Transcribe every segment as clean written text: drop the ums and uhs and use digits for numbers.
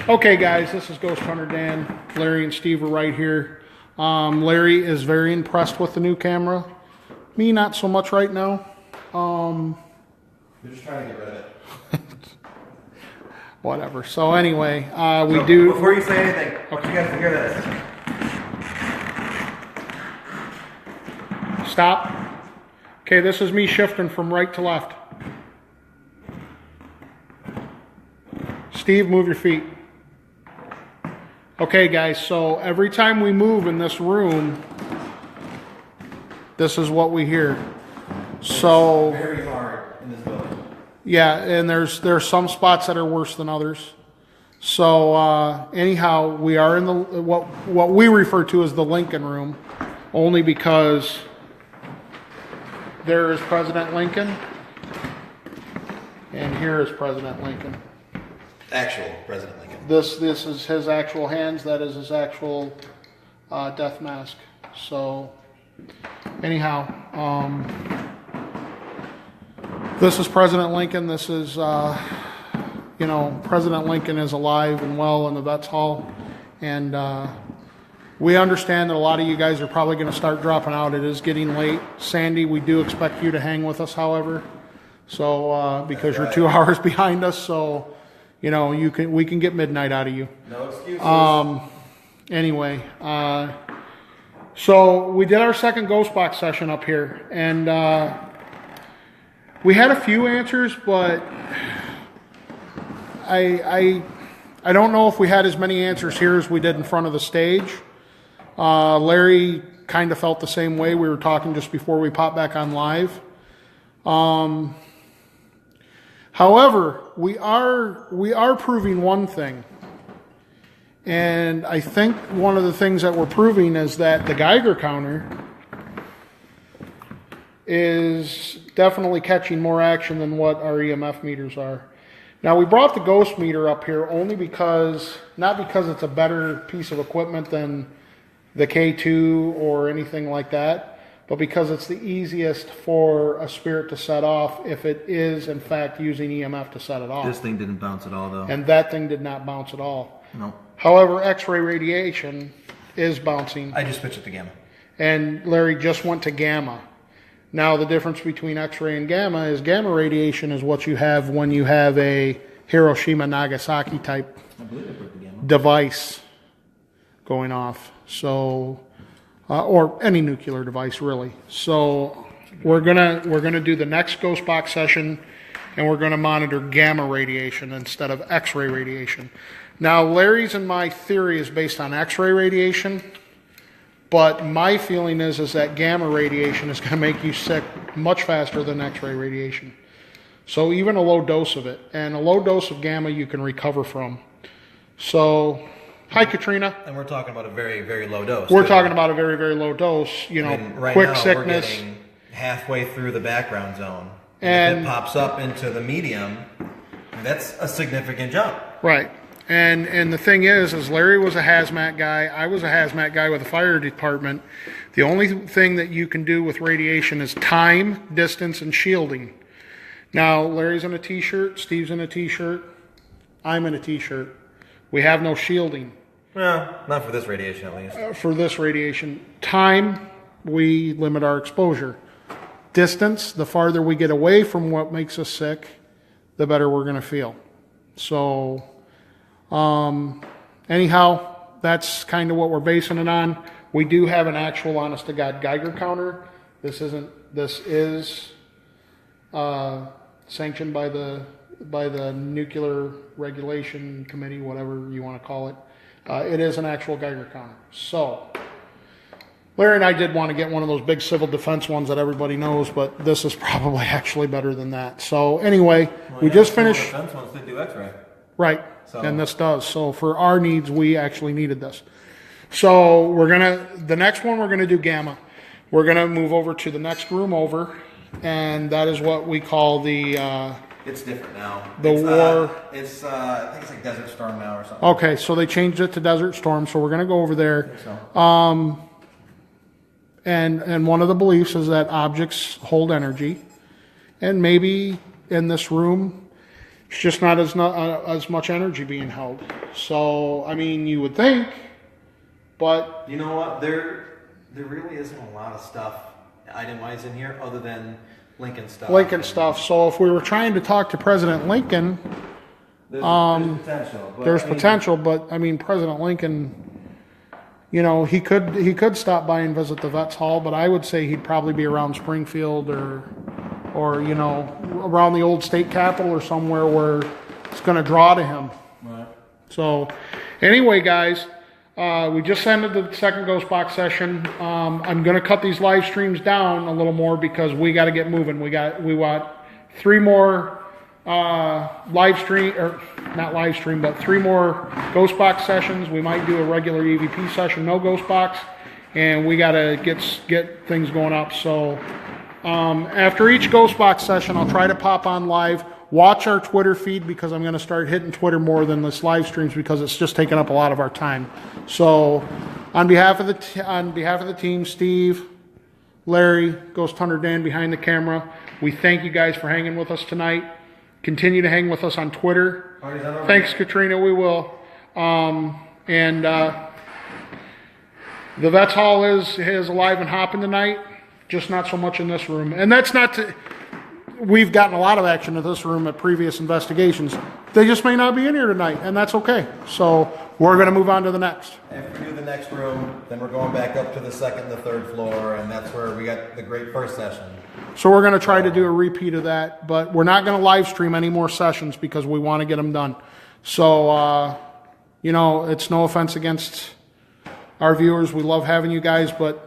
Okay, guys, this is Ghosthunter Dan. Larry and Steve are right here. Larry is very impressed with the new camera. Me, not so much right now. We're just trying to get rid of it. Whatever. So anyway, we do... Before you say anything, I want you guys to hear this. Stop. Okay, this is me shifting from right to left. Steve, move your feet. Okay, guys, so every time we move in this room, this is what we hear. So It's very hard in this building. yeah, and there's some spots that are worse than others. So anyhow, we are in the what we refer to as the Lincoln Room, only because there is President Lincoln, and here is President Lincoln. Actual President Lincoln. This is his actual hands. That is his actual death mask. So anyhow, this is President Lincoln. This is President Lincoln is alive and well in the Vets Hall, and we understand that a lot of you guys are probably going to start dropping out. It is getting late. Sandy, we do expect you to hang with us, however, so because you're 2 hours behind us, so. We can get midnight out of you. No excuses. Anyway, so we did our second ghost box session up here, and we had a few answers, but I don't know if we had as many answers here as we did in front of the stage. Larry kind of felt the same way. We were talking just before we popped back on live. However, we are proving one thing, and I think one of the things that we're proving is that the Geiger counter is definitely catching more action than what our EMF meters are. Now, we brought the ghost meter up here only because, not because it's a better piece of equipment than the K2 or anything like that, but because it's the easiest for a spirit to set off if it is, in fact, using EMF to set it off. This thing didn't bounce at all, though. And that thing did not bounce at all. No. However, X-ray radiation is bouncing. I just switched it to gamma. And Larry just went to gamma. Now, the difference between X-ray and gamma is gamma radiation is what you have when you have a Hiroshima, Nagasaki type device going off. So... or any nuclear device, really. So we're gonna do the next ghost box session, and we're gonna monitor gamma radiation instead of X-ray radiation. Now, Larry's and my theory is based on X-ray radiation, but my feeling is that gamma radiation is gonna make you sick much faster than X-ray radiation. So even a low dose of it, and a low dose of gamma you can recover from. So. Hi, Katrina. And we're talking about a very, very low dose. We're talking about a very, very low dose. Right quick now, sickness. We're getting halfway through the background zone. And if it pops up into the medium, that's a significant jump. Right. And the thing is Larry was a hazmat guy. I was a hazmat guy with the fire department. The only thing that you can do with radiation is time, distance, and shielding. Now, Larry's in a t-shirt. Steve's in a t-shirt. I'm in a t-shirt. We have no shielding. Well, not for this radiation, at least. For this radiation. Time, we limit our exposure. Distance, the farther we get away from what makes us sick, the better we're going to feel. So, anyhow, that's kind of what we're basing it on. We do have an actual honest-to-God Geiger counter. This is sanctioned by the Nuclear Regulation Committee, whatever you want to call it. It is an actual Geiger counter. So, Larry and I did want to get one of those big civil defense ones that everybody knows, but this is probably actually better than that. So, anyway, we just finished... Defense ones did do X-ray. Right, and this does. So, for our needs, we actually needed this. So, the next one, we're going to do gamma. We're going to move over to the next room over, and that is what we call the... It's different now. I think it's like Desert Storm now or something. Okay, so they changed it to Desert Storm, so we're going to go over there. So. And one of the beliefs is that objects hold energy, and maybe in this room, It's just not as much energy being held. So, I mean, you would think, but you know what? There really isn't a lot of stuff itemized in here other than Lincoln stuff. Lincoln stuff. So if we were trying to talk to President Lincoln, there's potential. But, there's potential, but I mean, President Lincoln, you know, he could stop by and visit the Vets Hall, but I would say he'd probably be around Springfield or you know, around the old state capitol or somewhere where it's going to draw to him. Right. So, anyway, guys, we just ended the second Ghost Box session. I'm going to cut these live streams down a little more because we got to get moving. We want 3 more three more Ghost Box sessions. We might do a regular EVP session, no Ghost Box, and we got to get things going up. So after each Ghost Box session, I'll try to pop on live. Watch our Twitter feed because I'm going to start hitting Twitter more than this live streams because it's just taking up a lot of our time. So, on behalf of the team, Steve, Larry, Ghosthunter Dan behind the camera, we thank you guys for hanging with us tonight. Continue to hang with us on Twitter. Thanks, Katrina. We will. The Vets Hall is alive and hopping tonight. Just not so much in this room, and that's not to. We've gotten a lot of action in this room at previous investigations. They just may not be in here tonight, and that's okay. So we're going to move on to the next. After we do the next room, then we're going back up to the second and the third floor, and that's where we got the great first session. So we're going to try to do a repeat of that, but we're not going to live stream any more sessions because we want to get them done. So, you know, it's no offense against our viewers. We love having you guys, but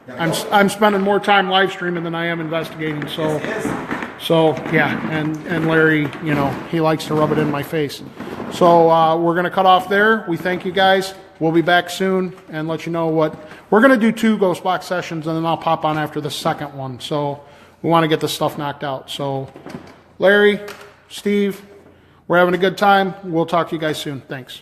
I'm spending more time live streaming than I am investigating. So, yeah, and Larry, you know, he likes to rub it in my face. So we're going to cut off there. We thank you guys. We'll be back soon and let you know what we're going to do. 2 Ghost Box sessions, and then I'll pop on after the second one. So we want to get this stuff knocked out. So Larry, Steve, we're having a good time. We'll talk to you guys soon. Thanks.